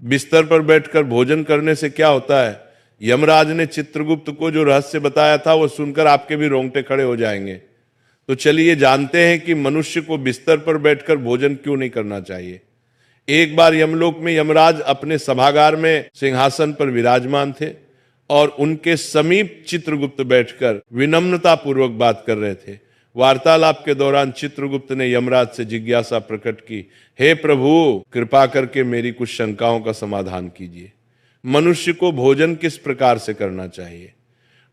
बिस्तर पर बैठकर भोजन करने से क्या होता है? यमराज ने चित्रगुप्त को जो रहस्य बताया था वो सुनकर आपके भी रोंगटे खड़े हो जाएंगे। तो चलिए जानते हैं कि मनुष्य को बिस्तर पर बैठकर भोजन क्यों नहीं करना चाहिए। एक बार यमलोक में यमराज अपने सभागार में सिंहासन पर विराजमान थे और उनके समीप चित्रगुप्त बैठकर विनम्रता पूर्वक बात कर रहे थे। वार्तालाप के दौरान चित्रगुप्त ने यमराज से जिज्ञासा प्रकट की, हे प्रभु, कृपा करके मेरी कुछ शंकाओं का समाधान कीजिए। मनुष्य को भोजन किस प्रकार से करना चाहिए?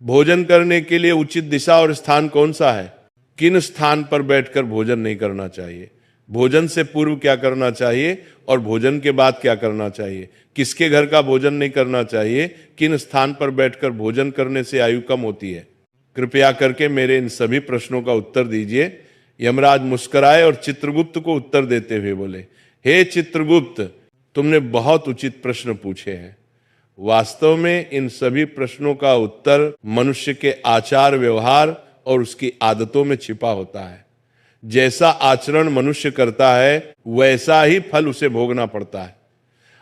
भोजन करने के लिए उचित दिशा और स्थान कौन सा है? किन स्थान पर बैठकर भोजन नहीं करना चाहिए? भोजन से पूर्व क्या करना चाहिए और भोजन के बाद क्या करना चाहिए? किसके घर का भोजन नहीं करना चाहिए? किन स्थान पर बैठकर भोजन करने से आयु कम होती है? कृपया करके मेरे इन सभी प्रश्नों का उत्तर दीजिए। यमराज मुस्कुराए और चित्रगुप्त को उत्तर देते हुए बोले, हे चित्रगुप्त, तुमने बहुत उचित प्रश्न पूछे हैं। वास्तव में इन सभी प्रश्नों का उत्तर मनुष्य के आचार व्यवहार और उसकी आदतों में छिपा होता है। जैसा आचरण मनुष्य करता है वैसा ही फल उसे भोगना पड़ता है।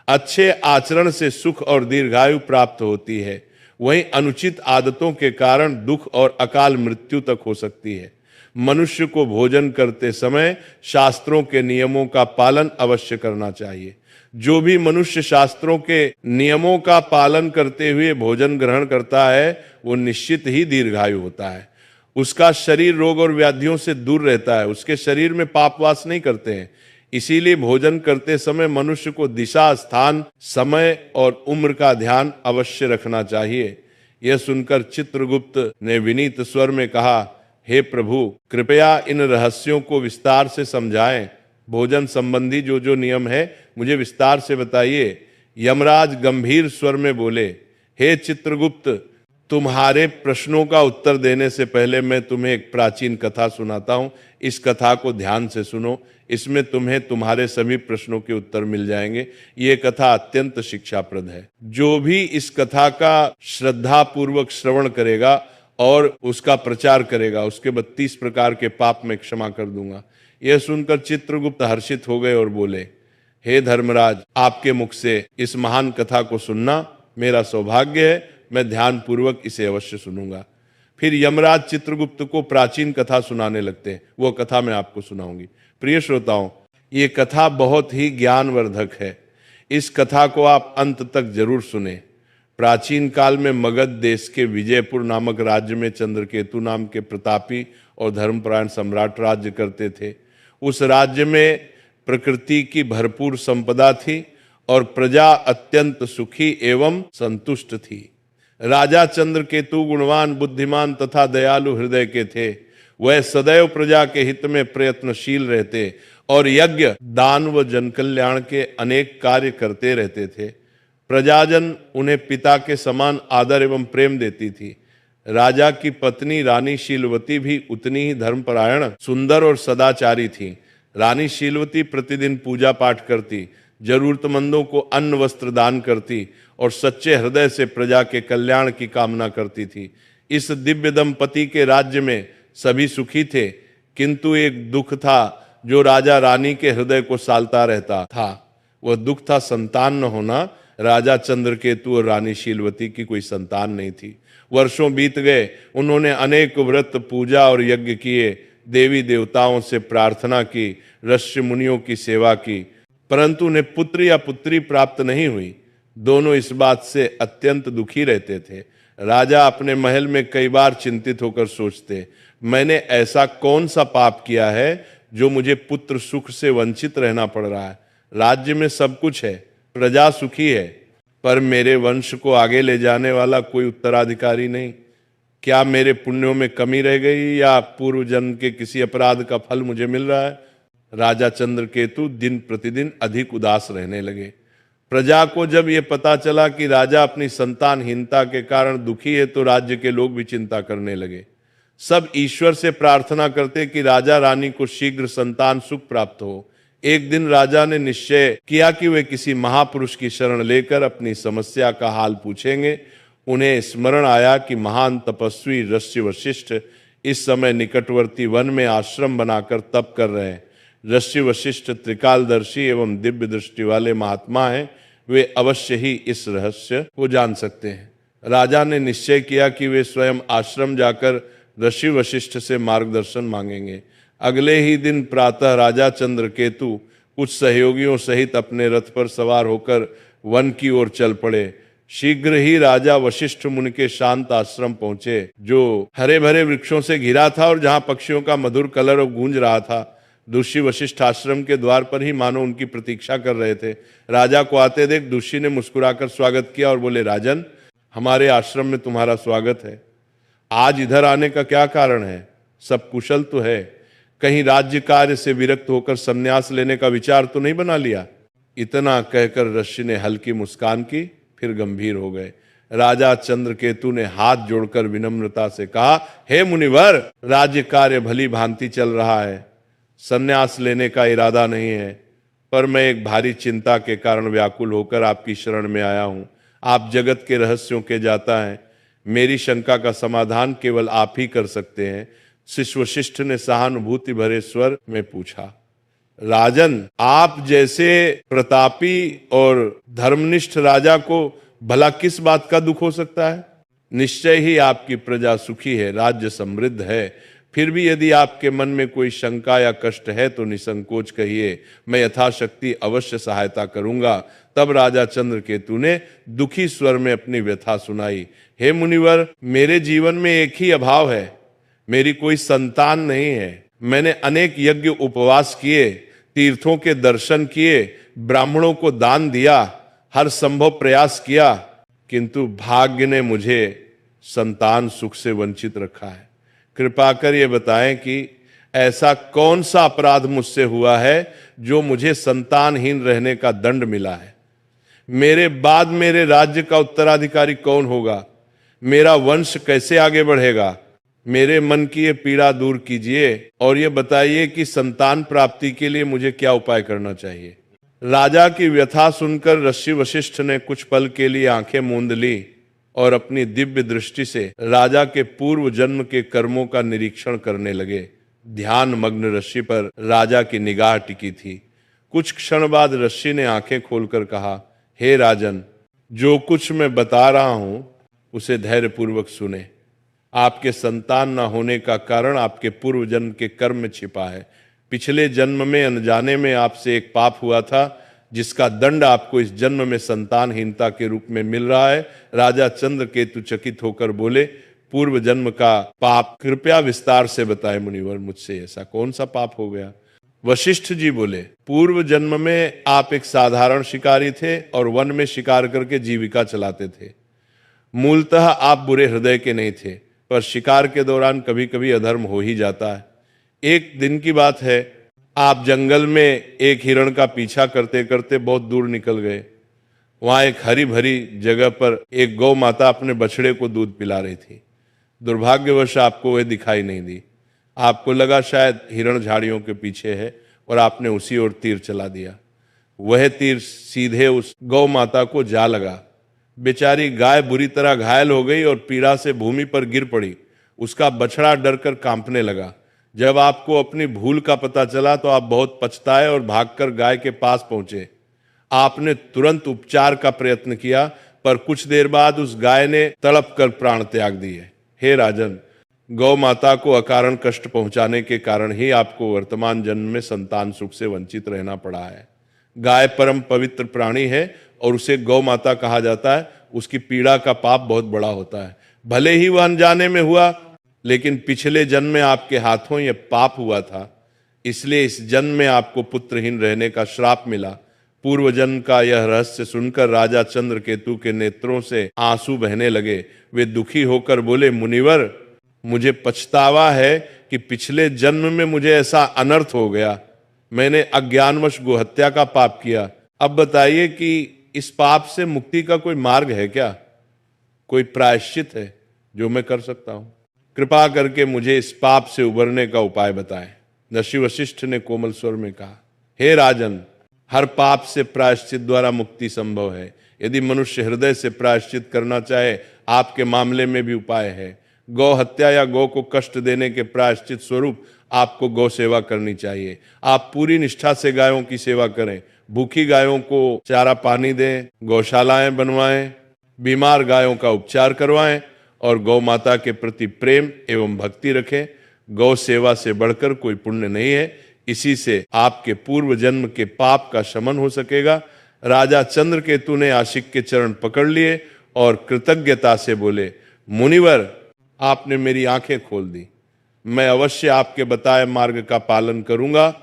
अच्छे आचरण से सुख और दीर्घायु प्राप्त होती है, वहीं अनुचित आदतों के कारण दुख और अकाल मृत्यु तक हो सकती है। मनुष्य को भोजन करते समय शास्त्रों के नियमों का पालन अवश्य करना चाहिए। जो भी मनुष्य शास्त्रों के नियमों का पालन करते हुए भोजन ग्रहण करता है वो निश्चित ही दीर्घायु होता है। उसका शरीर रोग और व्याधियों से दूर रहता है, उसके शरीर में पाप वास नहीं करते हैं। इसीलिए भोजन करते समय मनुष्य को दिशा, स्थान, समय और उम्र का ध्यान अवश्य रखना चाहिए। यह सुनकर चित्रगुप्त ने विनीत स्वर में कहा, हे प्रभु, कृपया इन रहस्यों को विस्तार से समझाएं। भोजन संबंधी जो जो नियम है मुझे विस्तार से बताइए। यमराज गंभीर स्वर में बोले, हे चित्रगुप्त, तुम्हारे प्रश्नों का उत्तर देने से पहले मैं तुम्हें एक प्राचीन कथा सुनाता हूं। इस कथा को ध्यान से सुनो, इसमें तुम्हें तुम्हारे सभी प्रश्नों के उत्तर मिल जाएंगे। ये कथा अत्यंत शिक्षाप्रद है। जो भी इस कथा का श्रद्धा पूर्वक श्रवण करेगा और उसका प्रचार करेगा उसके 32 प्रकार के पाप मैं क्षमा कर दूंगा। यह सुनकर चित्रगुप्त हर्षित हो गए और बोले, हे धर्मराज, आपके मुख से इस महान कथा को सुनना मेरा सौभाग्य है। मैं ध्यान पूर्वक इसे अवश्य सुनूंगा। फिर यमराज चित्रगुप्त को प्राचीन कथा सुनाने लगते हैं। वो कथा मैं आपको सुनाऊंगी। प्रिय श्रोताओं, ये कथा बहुत ही ज्ञानवर्धक है। इस कथा को आप अंत तक जरूर सुने। प्राचीन काल में मगध देश के विजयपुर नामक राज्य में चंद्रकेतु नाम के प्रतापी और धर्मपरायण सम्राट राज्य करते थे। उस राज्य में प्रकृति की भरपूर संपदा थी और प्रजा अत्यंत सुखी एवं संतुष्ट थी। राजा चंद्रकेतु गुणवान, बुद्धिमान तथा दयालु हृदय के थे। वह सदैव प्रजा के हित में प्रयत्नशील रहते और यज्ञ, दान व जनकल्याण के अनेक कार्य करते रहते थे। प्रजाजन उन्हें पिता के समान आदर एवं प्रेम देती थी। राजा की पत्नी रानी शीलवती भी उतनी ही धर्मपरायण, सुंदर और सदाचारी थी। रानी शीलवती प्रतिदिन पूजा पाठ करती, जरूरतमंदों को अन्न वस्त्र दान करती और सच्चे हृदय से प्रजा के कल्याण की कामना करती थी। इस दिव्य दंपति के राज्य में सभी सुखी थे, किंतु एक दुख था जो राजा रानी के हृदय को सालता रहता था। वह दुख था संतान न होना। राजा चंद्रकेतु और रानी शीलवती की कोई संतान नहीं थी। वर्षों बीत गए, उन्होंने अनेक व्रत, पूजा और यज्ञ किए, देवी देवताओं से प्रार्थना की, ऋषि मुनियों की सेवा की, परंतु उन्हें पुत्र या पुत्री प्राप्त नहीं हुई। दोनों इस बात से अत्यंत दुखी रहते थे। राजा अपने महल में कई बार चिंतित होकर सोचते, मैंने ऐसा कौन सा पाप किया है जो मुझे पुत्र सुख से वंचित रहना पड़ रहा है। राज्य में सब कुछ है, प्रजा सुखी है, पर मेरे वंश को आगे ले जाने वाला कोई उत्तराधिकारी नहीं। क्या मेरे पुण्यों में कमी रह गई या पूर्व जन्म के किसी अपराध का फल मुझे मिल रहा है? राजा चंद्रकेतु दिन प्रतिदिन अधिक उदास रहने लगे। प्रजा को जब यह पता चला कि राजा अपनी संतानहीनता के कारण दुखी है तो राज्य के लोग भी चिंता करने लगे। सब ईश्वर से प्रार्थना करते कि राजा रानी को शीघ्र संतान सुख प्राप्त हो। एक दिन राजा ने निश्चय किया कि वे किसी महापुरुष की शरण लेकर अपनी समस्या का हाल पूछेंगे। उन्हें स्मरण आया कि महान तपस्वी ऋषि वशिष्ठ इस समय निकटवर्ती वन में आश्रम बनाकर तप कर रहे हैं। ऋषि वशिष्ठ त्रिकालदर्शी एवं दिव्य दृष्टि वाले महात्मा हैं। वे अवश्य ही इस रहस्य को जान सकते हैं। राजा ने निश्चय किया कि वे स्वयं आश्रम जाकर ऋषि वशिष्ठ से मार्गदर्शन मांगेंगे। अगले ही दिन प्रातः राजा चंद्रकेतु कुछ सहयोगियों सहित अपने रथ पर सवार होकर वन की ओर चल पड़े। शीघ्र ही राजा वशिष्ठ मुनि के शांत आश्रम पहुंचे, जो हरे भरे वृक्षों से घिरा था और जहां पक्षियों का मधुर कलरव गूंज रहा था। ऋषि वशिष्ठ आश्रम के द्वार पर ही मानो उनकी प्रतीक्षा कर रहे थे। राजा को आते देख ऋषि ने मुस्कुराकर स्वागत किया और बोले, राजन, हमारे आश्रम में तुम्हारा स्वागत है। आज इधर आने का क्या कारण है? सब कुशल तो है? कहीं राज्य कार्य से विरक्त होकर संन्यास लेने का विचार तो नहीं बना लिया? इतना कहकर ऋषि ने हल्की मुस्कान की, फिर गंभीर हो गए। राजा चंद्रकेतु ने हाथ जोड़कर विनम्रता से कहा, हे मुनिवर, राज्य कार्य भली भांति चल रहा है, संन्यास लेने का इरादा नहीं है, पर मैं एक भारी चिंता के कारण व्याकुल होकर आपकी शरण में आया हूं। आप जगत के रहस्यों के जाता हैं, मेरी शंका का समाधान केवल आप ही कर सकते हैं। शिष्य वशिष्ठ ने सहानुभूति भरे स्वर में पूछा, राजन, आप जैसे प्रतापी और धर्मनिष्ठ राजा को भला किस बात का दुख हो सकता है? निश्चय ही आपकी प्रजा सुखी है, राज्य समृद्ध है। फिर भी यदि आपके मन में कोई शंका या कष्ट है तो निसंकोच कहिए, मैं यथाशक्ति अवश्य सहायता करूंगा। तब राजा चंद्रकेतु ने दुखी स्वर में अपनी व्यथा सुनाई। हे मुनिवर, मेरे जीवन में एक ही अभाव है, मेरी कोई संतान नहीं है। मैंने अनेक यज्ञ उपवास किए, तीर्थों के दर्शन किए, ब्राह्मणों को दान दिया, हर संभव प्रयास किया, किंतु भाग्य ने मुझे संतान सुख से वंचित रखा है। कृपा कर ये बताएं कि ऐसा कौन सा अपराध मुझसे हुआ है जो मुझे संतानहीन रहने का दंड मिला है? मेरे बाद मेरे राज्य का उत्तराधिकारी कौन होगा? मेरा वंश कैसे आगे बढ़ेगा? मेरे मन की ये पीड़ा दूर कीजिए और ये बताइए कि संतान प्राप्ति के लिए मुझे क्या उपाय करना चाहिए। राजा की व्यथा सुनकर ऋषि वशिष्ठ ने कुछ पल के लिए आंखें मूंद ली और अपनी दिव्य दृष्टि से राजा के पूर्व जन्म के कर्मों का निरीक्षण करने लगे। ध्यान मग्न ऋषि पर राजा की निगाह टिकी थी। कुछ क्षण बाद ऋषि ने आंखें खोलकर कहा, हे राजन, जो कुछ मैं बता रहा हूं उसे धैर्यपूर्वक सुने। आपके संतान न होने का कारण आपके पूर्व जन्म के कर्म में छिपा है। पिछले जन्म में अनजाने में आपसे एक पाप हुआ था, जिसका दंड आपको इस जन्म में संतानहीनता के रूप में मिल रहा है। राजा चंद्रकेतु चकित होकर बोले, पूर्व जन्म का पाप कृपया विस्तार से बताए मुनिवर, मुझसे ऐसा कौन सा पाप हो गया? वशिष्ठ जी बोले, पूर्व जन्म में आप एक साधारण शिकारी थे और वन में शिकार करके जीविका चलाते थे। मूलतः आप बुरे हृदय के नहीं थे, पर शिकार के दौरान कभी कभी अधर्म हो ही जाता है। एक दिन की बात है, आप जंगल में एक हिरण का पीछा करते करते बहुत दूर निकल गए। वहां एक हरी भरी जगह पर एक गौ माता अपने बछड़े को दूध पिला रही थी। दुर्भाग्यवश आपको वह दिखाई नहीं दी। आपको लगा शायद हिरण झाड़ियों के पीछे है और आपने उसी ओर तीर चला दिया। वह तीर सीधे उस गौ माता को जा लगा। बेचारी गाय बुरी तरह घायल हो गई और पीड़ा से भूमि पर गिर पड़ी। उसका बछड़ा डरकर कांपने लगा। जब आपको अपनी भूल का पता चला तो आप बहुत पछताए और भागकर गाय के पास पहुंचे। आपने तुरंत उपचार का प्रयत्न किया, पर कुछ देर बाद उस गाय ने तड़प कर प्राण त्याग दिए। हे राजन, गौ माता को अकारण कष्ट पहुंचाने के कारण ही आपको वर्तमान जन्म में संतान सुख से वंचित रहना पड़ा है। गाय परम पवित्र प्राणी है और उसे गौ माता कहा जाता है। उसकी पीड़ा का पाप बहुत बड़ा होता है। भले ही वह अनजाने में हुआ, लेकिन पिछले जन्म में आपके हाथों यह पाप हुआ था, इसलिए इस जन्म में आपको पुत्रहीन रहने का श्राप मिला। पूर्व जन्म का यह रहस्य सुनकर राजा चंद्रकेतु के नेत्रों से आंसू बहने लगे। वे दुखी होकर बोले, मुनिवर, मुझे पछतावा है कि पिछले जन्म में मुझे ऐसा अनर्थ हो गया। मैंने अज्ञानवश गोहत्या का पाप किया। अब बताइए कि इस पाप से मुक्ति का कोई मार्ग है क्या? कोई प्रायश्चित है जो मैं कर सकता हूं? कृपा करके मुझे इस पाप से उबरने का उपाय बताएं। ऋषि वशिष्ठ ने कोमल स्वर में कहा, हे राजन, हर पाप से प्रायश्चित द्वारा मुक्ति संभव है। यदि मनुष्य हृदय से प्रायश्चित करना चाहे, आपके मामले में भी उपाय है। गौ हत्या या गौ को कष्ट देने के प्रायश्चित स्वरूप आपको गौ सेवा करनी चाहिए। आप पूरी निष्ठा से गायों की सेवा करें, भूखी गायों को चारा पानी दें, गौशालाएं बनवाएं, बीमार गायों का उपचार करवाएं और गौ माता के प्रति प्रेम एवं भक्ति रखें। गौ सेवा से बढ़कर कोई पुण्य नहीं है। इसी से आपके पूर्व जन्म के पाप का शमन हो सकेगा। राजा चंद्रकेतु ने आशिक के चरण पकड़ लिए और कृतज्ञता से बोले, मुनिवर, आपने मेरी आंखें खोल दी। मैं अवश्य आपके बताए मार्ग का पालन करूंगा।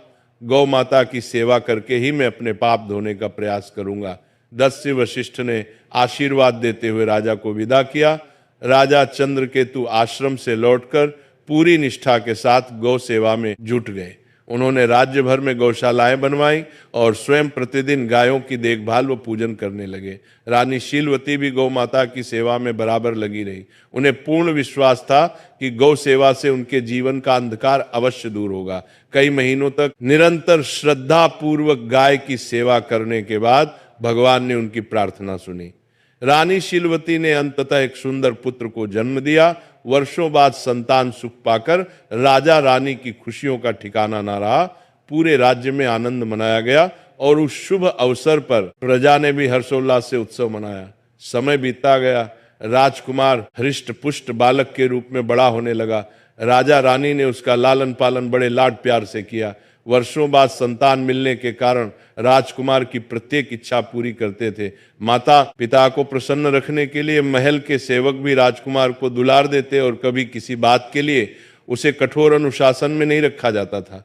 गौ माता की सेवा करके ही मैं अपने पाप धोने का प्रयास करूंगा। दस्य वशिष्ठ ने आशीर्वाद देते हुए राजा को विदा किया। राजा चंद्रकेतु आश्रम से लौटकर पूरी निष्ठा के साथ गौ सेवा में जुट गए। उन्होंने राज्य भर में गौशालाएं बनवाई और स्वयं प्रतिदिन गायों की देखभाल व पूजन करने लगे। रानी शीलवती भी गौ माता की सेवा में बराबर लगी रही। उन्हें पूर्ण विश्वास था कि गौ सेवा से उनके जीवन का अंधकार अवश्य दूर होगा। कई महीनों तक निरंतर श्रद्धा पूर्वक गाय की सेवा करने के बाद भगवान ने उनकी प्रार्थना सुनी। रानी शीलवती ने अंततः एक सुंदर पुत्र को जन्म दिया। वर्षों बाद संतान सुख पाकर राजा रानी की खुशियों का ठिकाना न रहा। पूरे राज्य में आनंद मनाया गया और उस शुभ अवसर पर प्रजा ने भी हर्षोल्लास से उत्सव मनाया। समय बीतता गया। राजकुमार हृष्ट पुष्ट बालक के रूप में बड़ा होने लगा। राजा रानी ने उसका लालन पालन बड़े लाड प्यार से किया। वर्षों बाद संतान मिलने के कारण राजकुमार की प्रत्येक इच्छा पूरी करते थे। माता पिता को प्रसन्न रखने के लिए महल के सेवक भी राजकुमार को दुलार देते और कभी किसी बात के लिए उसे कठोर अनुशासन में नहीं रखा जाता था।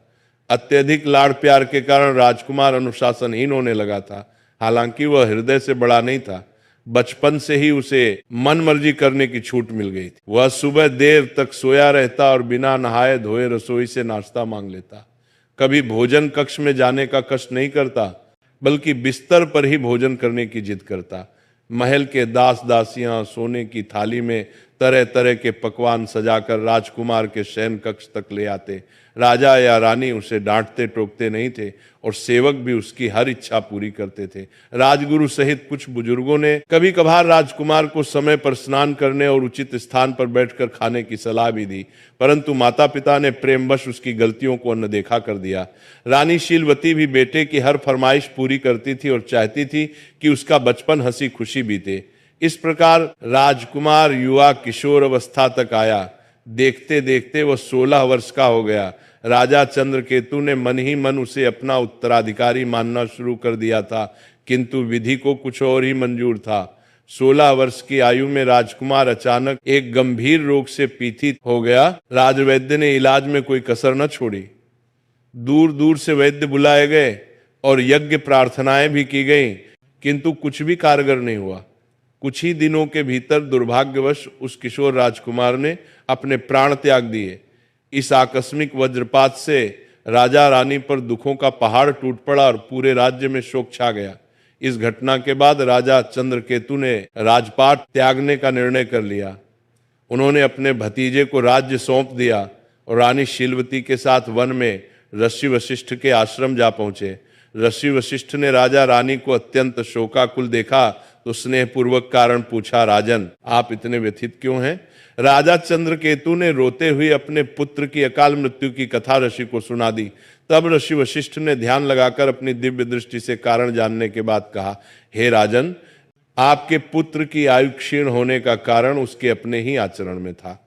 अत्यधिक लाड़ प्यार के कारण राजकुमार अनुशासनहीन होने लगा था। हालांकि वह हृदय से बड़ा नहीं था। बचपन से ही उसे मन मर्जी करने की छूट मिल गई थी। वह सुबह देर तक सोया रहता और बिना नहाए धोए रसोई से नाश्ता मांग लेता। कभी भोजन कक्ष में जाने का कष्ट नहीं करता, बल्कि बिस्तर पर ही भोजन करने की जिद करता। महल के दास दासियां सोने की थाली में तरह तरह के पकवान सजाकर राजकुमार के शयन कक्ष तक ले आते। राजा या रानी उसे डांटते टोकते नहीं थे और सेवक भी उसकी हर इच्छा पूरी करते थे। राजगुरु सहित कुछ बुजुर्गों ने कभी कभार राजकुमार को समय पर स्नान करने और उचित स्थान पर बैठकर खाने की सलाह भी दी, परंतु माता पिता ने प्रेमवश उसकी गलतियों को अनदेखा कर दिया। रानी शीलवती भी बेटे की हर फरमाइश पूरी करती थी और चाहती थी कि उसका बचपन हंसी खुशी बीते। इस प्रकार राजकुमार युवा किशोर अवस्था तक आया। देखते देखते वह 16 वर्ष का हो गया। राजा चंद्रकेतु ने मन ही मन उसे अपना उत्तराधिकारी मानना शुरू कर दिया था, किंतु विधि को कुछ और ही मंजूर था। 16 वर्ष की आयु में राजकुमार अचानक एक गंभीर रोग से पीड़ित हो गया। राजवैद्य ने इलाज में कोई कसर न छोड़ी। दूर दूर से वैद्य बुलाए गए और यज्ञ प्रार्थनाएं भी की गईं, किंतु कुछ भी कारगर नहीं हुआ। कुछ ही दिनों के भीतर दुर्भाग्यवश उस किशोर राजकुमार ने अपने प्राण त्याग दिए। इस आकस्मिक वज्रपात से राजा रानी पर दुखों का पहाड़ टूट पड़ा और पूरे राज्य में शोक छा गया। इस घटना के बाद राजा चंद्रकेतु ने राजपाट त्यागने का निर्णय कर लिया। उन्होंने अपने भतीजे को राज्य सौंप दिया और रानी शीलवती के साथ वन में ऋषि वशिष्ठ के आश्रम जा पहुंचे। ऋषि वशिष्ठ ने राजा रानी को अत्यंत शोकाकुल देखा तो स्नेहपूर्वक कारण पूछा, राजन, आप इतने व्यथित क्यों हैं? राजा चंद्रकेतु ने रोते हुए अपने पुत्र की अकाल मृत्यु की कथा ऋषि को सुना दी। तब ऋषि वशिष्ठ ने ध्यान लगाकर अपनी दिव्य दृष्टि से कारण जानने के बाद कहा, हे राजन, आपके पुत्र की आयु क्षीण होने का कारण उसके अपने ही आचरण में था।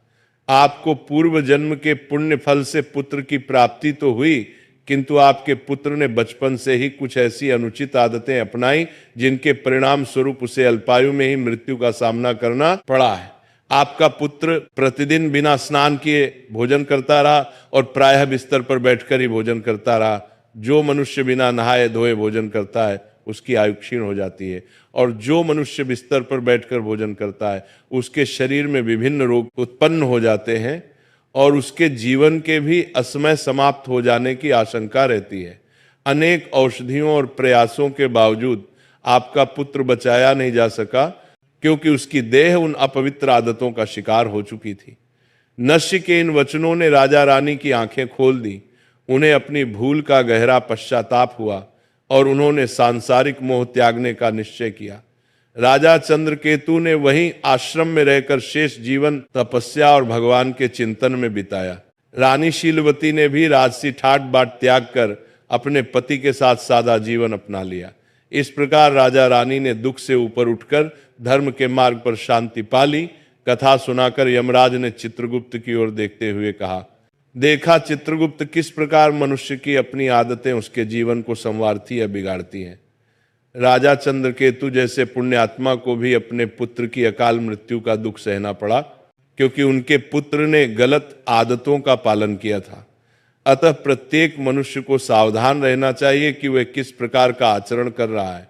आपको पूर्व जन्म के पुण्य फल से पुत्र की प्राप्ति तो हुई, किंतु आपके पुत्र ने बचपन से ही कुछ ऐसी अनुचित आदतें अपनाई जिनके परिणाम स्वरूप उसे अल्पायु में ही मृत्यु का सामना करना पड़ा है। आपका पुत्र प्रतिदिन बिना स्नान किए भोजन करता रहा और प्रायः बिस्तर पर बैठकर ही भोजन करता रहा। जो मनुष्य बिना नहाए धोए भोजन करता है उसकी आयु क्षीण हो जाती है, और जो मनुष्य बिस्तर पर बैठकर भोजन करता है उसके शरीर में विभिन्न रोग उत्पन्न हो जाते हैं और उसके जीवन के भी असमय समाप्त हो जाने की आशंका रहती है। अनेक औषधियों और प्रयासों के बावजूद आपका पुत्र बचाया नहीं जा सका, क्योंकि उसकी देह उन अपवित्र आदतों का शिकार हो चुकी थी। नश्य के इन वचनों ने राजा रानी की आंखें खोल दी। उन्हें अपनी भूल का गहरा पश्चाताप हुआ और उन्होंने सांसारिक मोह त्यागने का निश्चय किया। राजा चंद्रकेतु ने वहीं आश्रम में रहकर शेष जीवन तपस्या और भगवान के चिंतन में बिताया। रानी शीलवती ने भी राजसी ठाट बाट त्याग कर अपने पति के साथ सादा जीवन अपना लिया। इस प्रकार राजा रानी ने दुख से ऊपर उठकर धर्म के मार्ग पर शांति पा ली। कथा सुनाकर यमराज ने चित्रगुप्त की ओर देखते हुए कहा, देखा चित्रगुप्त, किस प्रकार मनुष्य की अपनी आदतें उसके जीवन को संवारती या बिगाड़ती हैं। राजा चंद्रकेतु जैसे पुण्यात्मा को भी अपने पुत्र की अकाल मृत्यु का दुख सहना पड़ा, क्योंकि उनके पुत्र ने गलत आदतों का पालन किया था। अतः प्रत्येक मनुष्य को सावधान रहना चाहिए कि वह किस प्रकार का आचरण कर रहा है।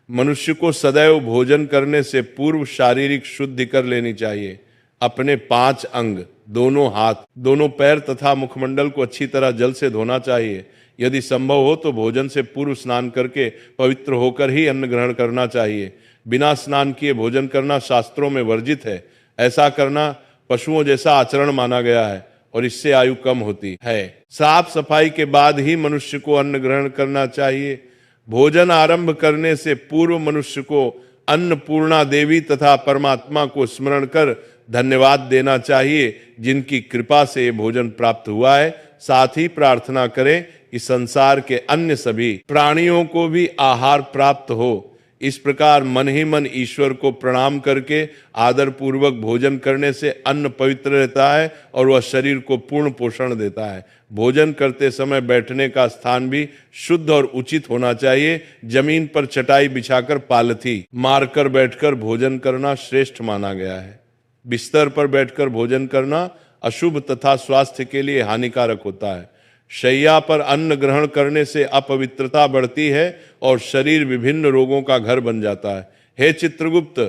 मनुष्य को सदैव भोजन करने से पूर्व शारीरिक शुद्धि कर लेनी चाहिए। अपने 5 अंग, दोनों हाथ, दोनों पैर तथा मुखमंडल को अच्छी तरह जल से धोना चाहिए। यदि संभव हो तो भोजन से पूर्व स्नान करके पवित्र होकर ही अन्न ग्रहण करना चाहिए। बिना स्नान किए भोजन करना शास्त्रों में वर्जित है। ऐसा करना पशुओं जैसा आचरण माना गया है और इससे आयु कम होती है। साफ सफाई के बाद ही मनुष्य को अन्न ग्रहण करना चाहिए। भोजन आरंभ करने से पूर्व मनुष्य को अन्नपूर्णा देवी तथा परमात्मा को स्मरण कर धन्यवाद देना चाहिए, जिनकी कृपा से भोजन प्राप्त हुआ है। साथ ही प्रार्थना करें कि संसार के अन्य सभी प्राणियों को भी आहार प्राप्त हो। इस प्रकार मन ही मन ईश्वर को प्रणाम करके आदर पूर्वक भोजन करने से अन्न पवित्र रहता है और वह शरीर को पूर्ण पोषण देता है। भोजन करते समय बैठने का स्थान भी शुद्ध और उचित होना चाहिए। जमीन पर चटाई बिछाकर पालथी मारकर बैठकर भोजन करना श्रेष्ठ माना गया है। बिस्तर पर बैठकर भोजन करना अशुभ तथा स्वास्थ्य के लिए हानिकारक होता है। शैया पर अन्न ग्रहण करने से अपवित्रता बढ़ती है और शरीर विभिन्न रोगों का घर बन जाता है। हे चित्रगुप्त,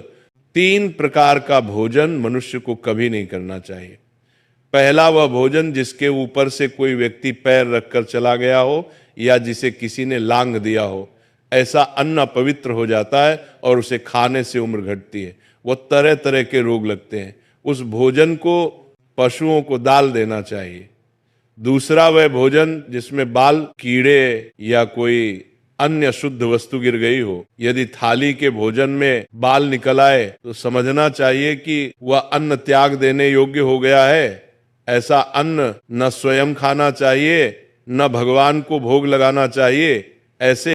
3 प्रकार का भोजन मनुष्य को कभी नहीं करना चाहिए। पहला वह भोजन जिसके ऊपर से कोई व्यक्ति पैर रखकर चला गया हो या जिसे किसी ने लांघ दिया हो। ऐसा अन्न अपवित्र हो जाता है और उसे खाने से उम्र घटती है। वो तरह तरह के रोग लगते हैं। उस भोजन को पशुओं को डाल देना चाहिए। दूसरा वह भोजन जिसमें बाल, कीड़े या कोई अन्य शुद्ध वस्तु गिर गई हो। यदि थाली के भोजन में बाल निकल आए तो समझना चाहिए कि वह अन्न त्याग देने योग्य हो गया है। ऐसा अन्न न स्वयं खाना चाहिए, न भगवान को भोग लगाना चाहिए। ऐसे